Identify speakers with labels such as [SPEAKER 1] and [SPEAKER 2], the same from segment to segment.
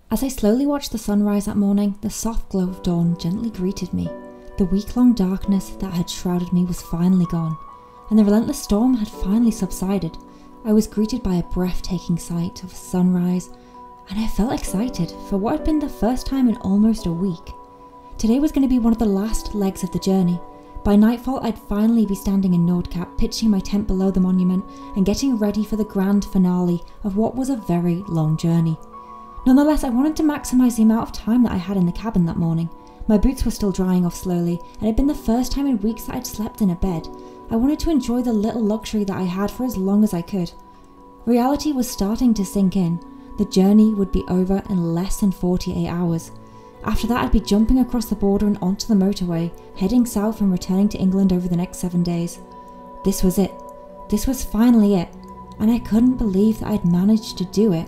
[SPEAKER 1] As I slowly watched the sunrise that morning, the soft glow of dawn gently greeted me. The week-long darkness that had shrouded me was finally gone, and the relentless storm had finally subsided. I was greeted by a breathtaking sight of sunrise, and I felt excited for what had been the first time in almost a week. Today was going to be one of the last legs of the journey. By nightfall, I'd finally be standing in Nordkapp, pitching my tent below the monument and getting ready for the grand finale of what was a very long journey. Nonetheless, I wanted to maximise the amount of time that I had in the cabin that morning. My boots were still drying off slowly, and it had been the first time in weeks that I'd slept in a bed. I wanted to enjoy the little luxury that I had for as long as I could. Reality was starting to sink in. The journey would be over in less than 48 hours. After that, I'd be jumping across the border and onto the motorway, heading south and returning to England over the next 7 days. This was it. This was finally it. And I couldn't believe that I'd managed to do it.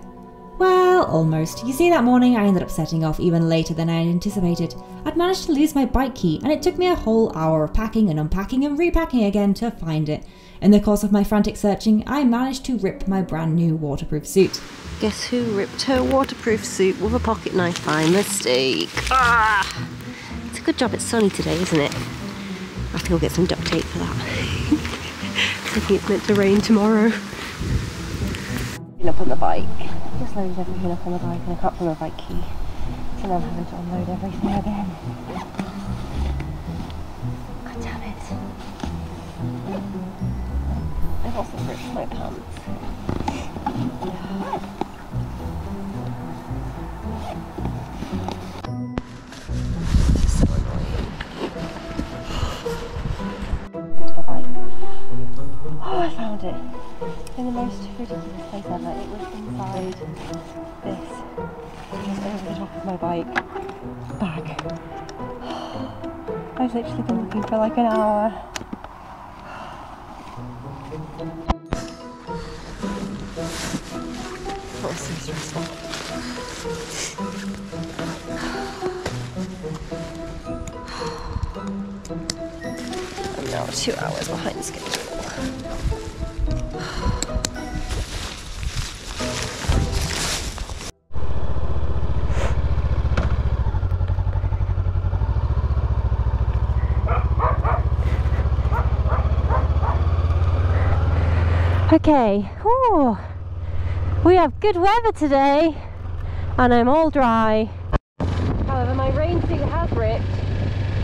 [SPEAKER 1] Well, almost. You see, that morning I ended up setting off even later than I had anticipated. I'd managed to lose my bike key, and it took me a whole hour of packing and unpacking and repacking again to find it. In the course of my frantic searching, I managed to rip my brand new waterproof suit.
[SPEAKER 2] Guess who ripped her waterproof suit with a pocket knife by mistake? Ah! It's a good job it's sunny today, isn't it? I have to go get some duct tape for that. I think it's meant to rain tomorrow. Up on the bike. Just loaded everything up on the bike and I can't find my bike key. So now I'm having to unload everything again. God damn it. I've also ripped my pants. So annoying. Into my bike. Oh, I found it. In the most ridiculous place ever. It was inside this, just over the top of my bike bag. I've literally been looking for like an hour. That was so stressful. I'm now 2 hours behind schedule. Okay, whew. We have good weather today and I'm all dry. However, my rain suit has ripped,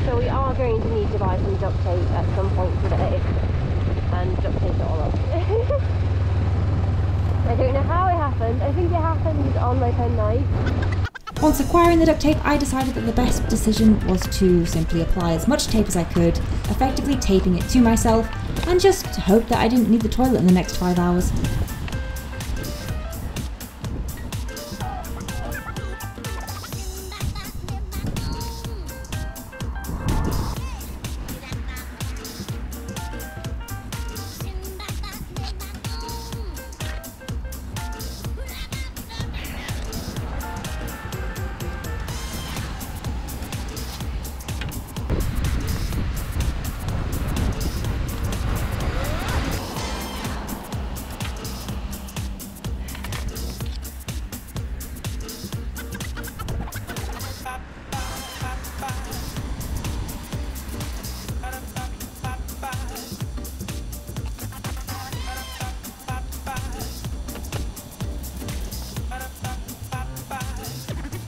[SPEAKER 2] so we are going to need to buy some duct tape at some point today and duct tape it all up. I don't know how it happened. I think it happened on my pen knife.
[SPEAKER 1] Once acquiring the duct tape, I decided that the best decision was to simply apply as much tape as I could, effectively taping it to myself, and just hope that I didn't need the toilet in the next 5 hours.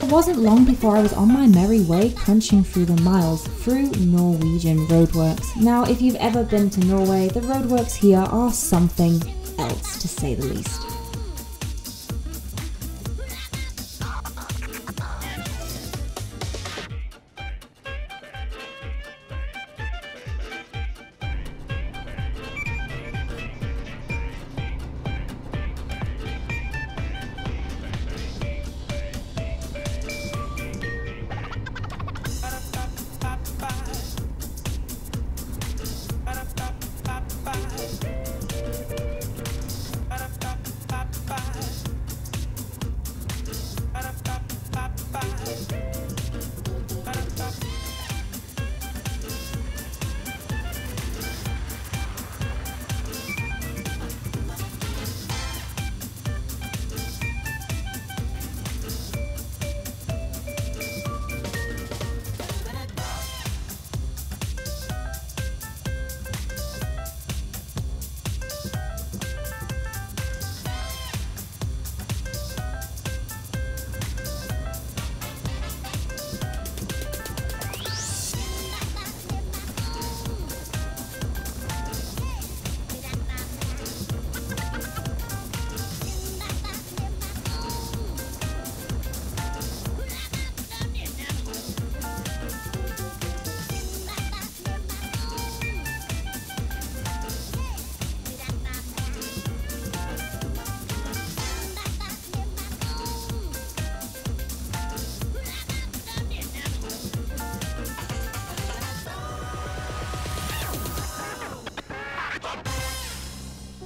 [SPEAKER 1] It wasn't long before I was on my merry way, crunching through the miles through Norwegian roadworks. Now, if you've ever been to Norway, the roadworks here are something else, to say the least.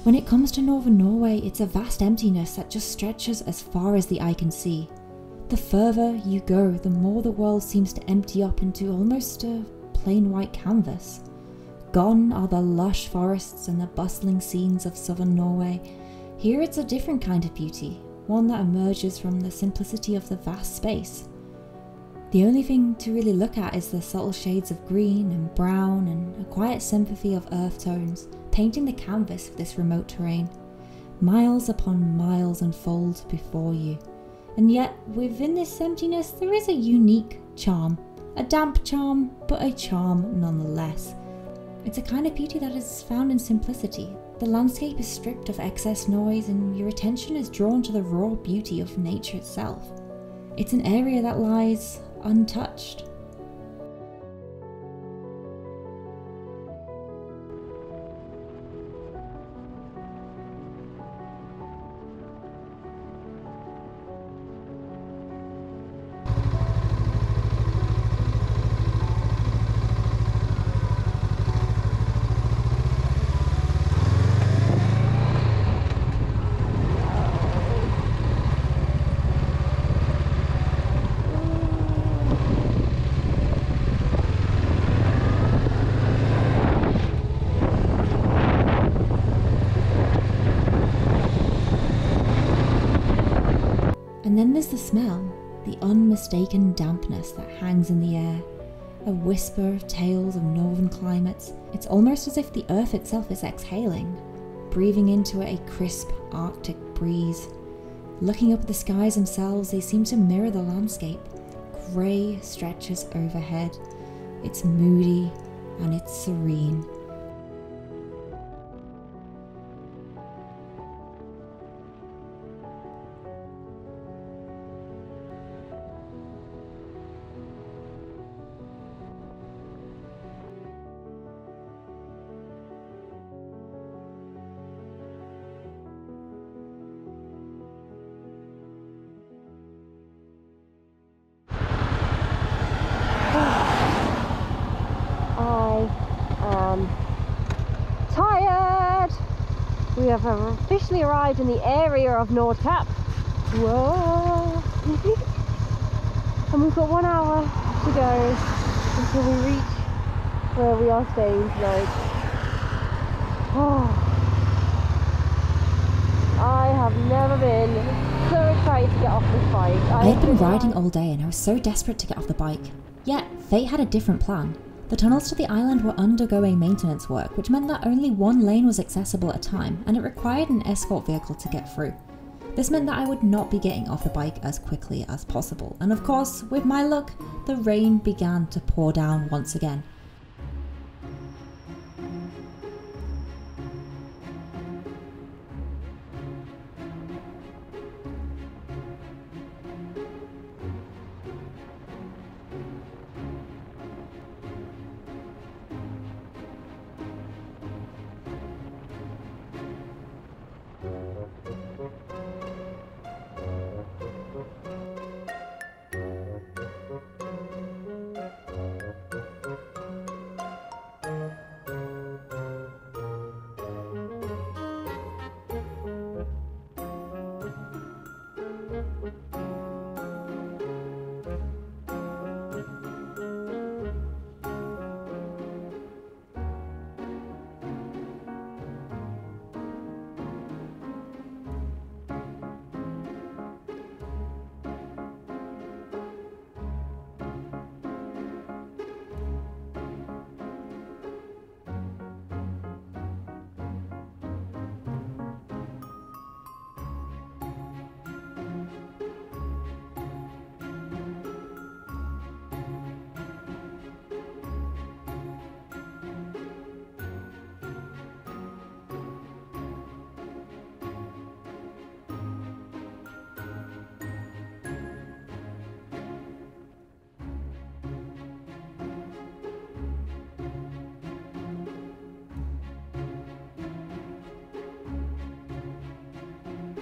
[SPEAKER 1] When it comes to northern Norway, it's a vast emptiness that just stretches as far as the eye can see. The further you go, the more the world seems to empty up into almost a plain white canvas. Gone are the lush forests and the bustling scenes of southern Norway. Here it's a different kind of beauty, one that emerges from the simplicity of the vast space. The only thing to really look at is the subtle shades of green and brown and a quiet sympathy of earth tones, painting the canvas of this remote terrain. Miles upon miles unfold before you, and yet within this emptiness there is a unique charm. A damp charm, but a charm nonetheless. It's a kind of beauty that is found in simplicity. The landscape is stripped of excess noise and your attention is drawn to the raw beauty of nature itself. It's an area that lies untouched. And then there's the smell, the unmistaken dampness that hangs in the air. A whisper of tales of northern climates. It's almost as if the earth itself is exhaling, breathing into it a crisp Arctic breeze. Looking up at the skies themselves, they seem to mirror the landscape. Grey stretches overhead. It's moody and it's serene.
[SPEAKER 2] Tired! We have officially arrived in the area of Nordkapp. Whoa! And we've got 1 hour to go until we reach where we are staying tonight. Oh, I have never been so excited to get off this bike.
[SPEAKER 1] I had been riding all day and I was so desperate to get off the bike. Yet, fate had a different plan. The tunnels to the island were undergoing maintenance work, which meant that only one lane was accessible at a time, and it required an escort vehicle to get through. This meant that I would not be getting off the bike as quickly as possible, and of course, with my luck, the rain began to pour down once again.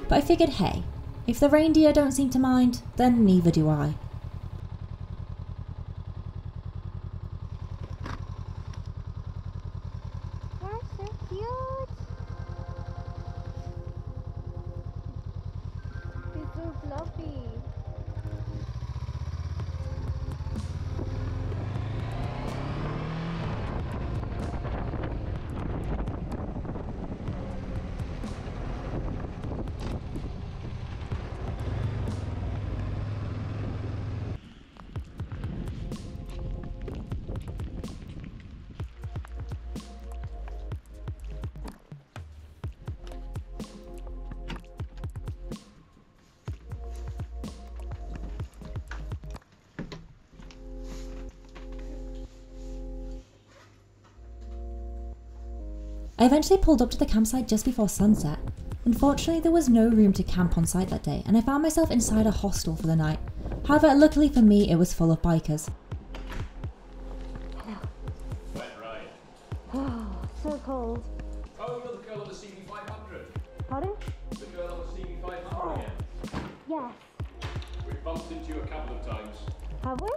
[SPEAKER 1] But I figured, hey, if the reindeer don't seem to mind, then neither do I.
[SPEAKER 2] They're so cute.
[SPEAKER 1] I eventually pulled up to the campsite just before sunset. Unfortunately, there was no room to camp on site that day, and I found myself inside a hostel for the night. However, luckily for me, it was full of bikers.
[SPEAKER 2] Wet ride. Oh, so cold.
[SPEAKER 3] Oh, you're the girl on the CB500.
[SPEAKER 2] Pardon?
[SPEAKER 3] The girl on the CB500 again.
[SPEAKER 2] Yes.
[SPEAKER 3] We've bumped into you a couple of times.
[SPEAKER 2] Have we?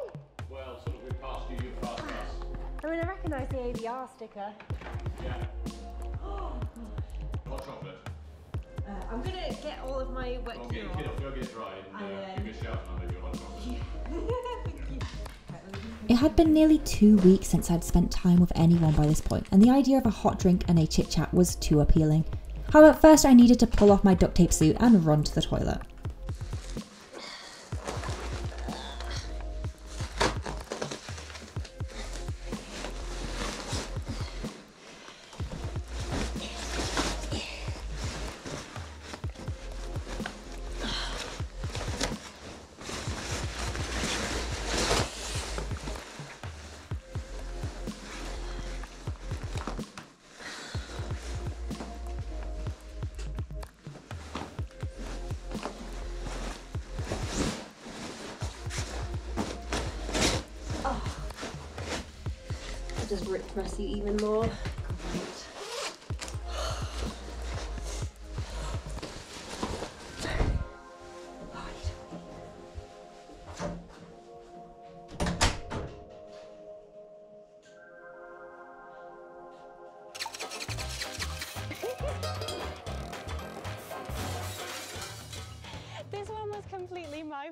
[SPEAKER 3] Well, sort of we passed you, you passed us.
[SPEAKER 2] I mean, I recognise the ABR sticker.
[SPEAKER 3] Yeah. Hot chocolate.
[SPEAKER 2] I'm gonna get all of my wet
[SPEAKER 3] Go get dry and give me a shout and I'll make you a hot chocolate.
[SPEAKER 1] It had been nearly 2 weeks since I'd spent time with anyone by this point, and the idea of a hot drink and a chit chat was too appealing. However, first I needed to pull off my duct tape suit and run to the toilet.
[SPEAKER 2] Just ripped my seat even more.
[SPEAKER 4] This one was completely my